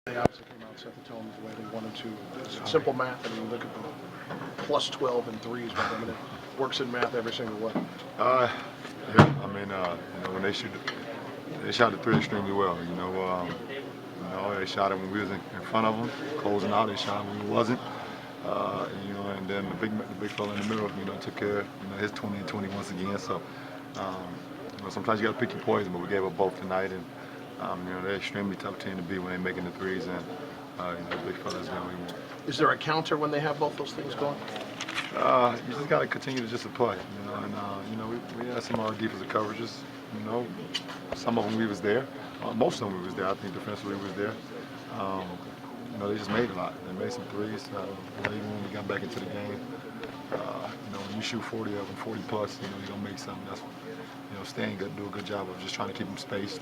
They obviously came out and set the tone the way they wanted to. It's simple math, and you look at the plus 12 and threes, but I mean, it works in math every single way. Yeah, I mean, when they shot the three extremely well. They shot it when we was in front of them, closing out. They shot it when we wasn't. And then the big fella in the middle, took care of his 20 and 20 once again. So, sometimes you got to pick your poison, but we gave up both tonight, and they're an extremely tough team to beat when they're making the threes, and the big fella's going to win. Is there a counter when they have both those things going? You just got to continue to just play, we had some of our defensive coverages, some of them we was there, most of them we was there. I think defensively we was there. They just made a lot. They made some threes. Even when we got back into the game, when you shoot 40 of them, 40 plus, you're gonna make something. That's Stan got to do a good job of just trying to keep them spaced,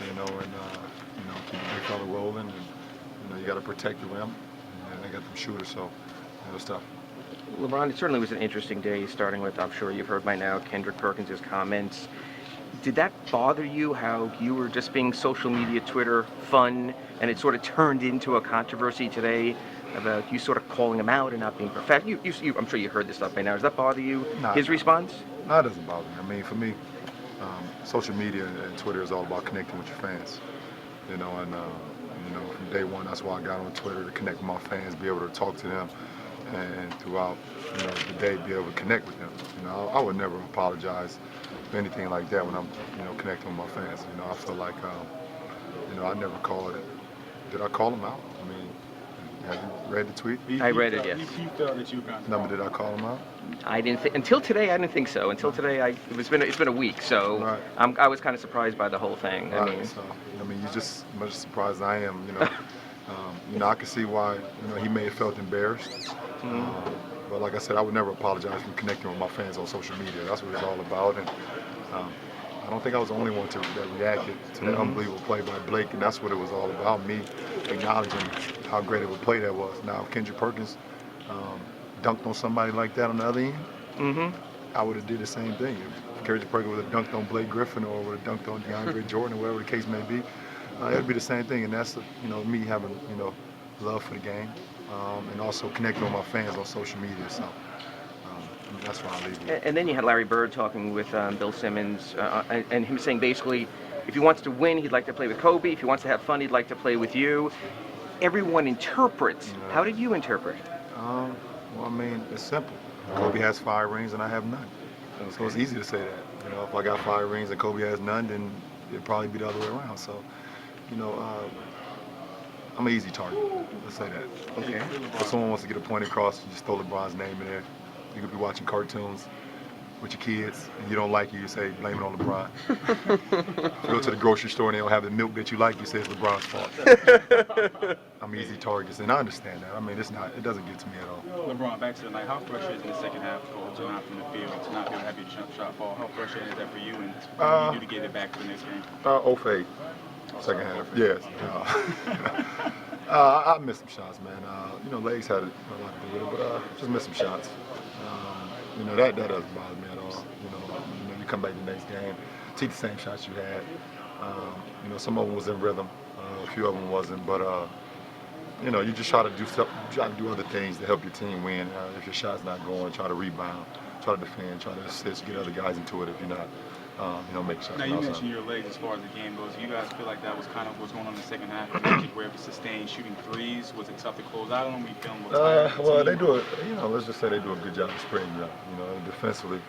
and keep the big fella rolling. And you got to protect the rim, and they got them shooters, so it's tough. LeBron, it certainly was an interesting day, starting with, I'm sure you've heard by now, Kendrick Perkins' comments. Did that bother you, how you were just being social media, Twitter, fun, and it sort of turned into a controversy today about you sort of calling him out and not being professional? I'm sure you heard this stuff by now. Does that bother you, his response? No, it doesn't bother me. I mean, for me, social media and Twitter is all about connecting with your fans. From day one, that's why I got on Twitter, to connect with my fans, be able to talk to them, and throughout the day be able to connect with them. I would never apologize for anything like that when I'm connecting with my fans. I feel like I never called it. Did I call them out? I mean, have you read the tweet? I read it, yes. You felt that you got Did I call them out? I didn't think until today. I didn't think so. Until today, it's been a week, so right. I was kind of surprised by the whole thing. Right. You're just as much surprised as I am. I can see why he may have felt embarrassed. But like I said, I would never apologize for connecting with my fans on social media. That's what it's all about. And I don't think I was the only one that reacted to that unbelievable play by Blake, and that's what it was all about, me acknowledging how great of a play that was. Now, if Kendrick Perkins dunked on somebody like that on the other end, I would have did the same thing. If Kendrick Perkins would have dunked on Blake Griffin or would have dunked on DeAndre Jordan or whatever the case may be, it would be the same thing. And that's me having love for the game, and also connecting with my fans on social media. So that's why I leave it. And then you had Larry Bird talking with Bill Simmons, and him saying basically, if he wants to win, he'd like to play with Kobe. If he wants to have fun, he'd like to play with you. Everyone interprets. How did you interpret? Well, I mean, it's simple. Kobe has 5 rings and I have none. Okay. So it's easy to say that. If I got 5 rings and Kobe has none, then it'd probably be the other way around. So, I'm an easy target. Let's say that. Okay. If someone wants to get a point across, you just throw LeBron's name in there. You could be watching cartoons with your kids and you don't like it, you say blame it on LeBron. If you go to the grocery store and they don't have the milk that you like, you say it's LeBron's fault. I'm easy targets, and I understand that. I mean, it doesn't get to me at all. LeBron, back to the night. How frustrating in the second half to not from the field, to not be able to have your jump shot fall? How frustrating is that for you, and what do you do to get it back for the next game? 0 for 8. Second half. Yes. I missed some shots, man. Legs had a lot to do with it, but just missed some shots. That doesn't bother me at all. You come back the next game, take the same shots you had. Some of them was in rhythm, a few of them wasn't, but you just try to do other things to help your team win. If your shot's not going, try to rebound, try to defend, try to assist, get other guys into it if you're not. Make shots. Now, you mentioned your legs as far as the game goes. You guys feel like that was kind of what's going on in the second half? You were able to sustain shooting threes. Was it tough to close out on them? Were you feeling a little tired? Well, they do it. Let's just say they do a good job of spreading you out. Defensively,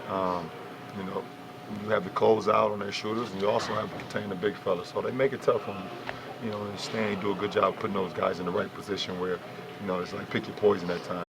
you have to close out on their shooters, and you also have to contain the big fella. So they make it tough on you. And Stan do a good job putting those guys in the right position where, it's like pick your poison at times.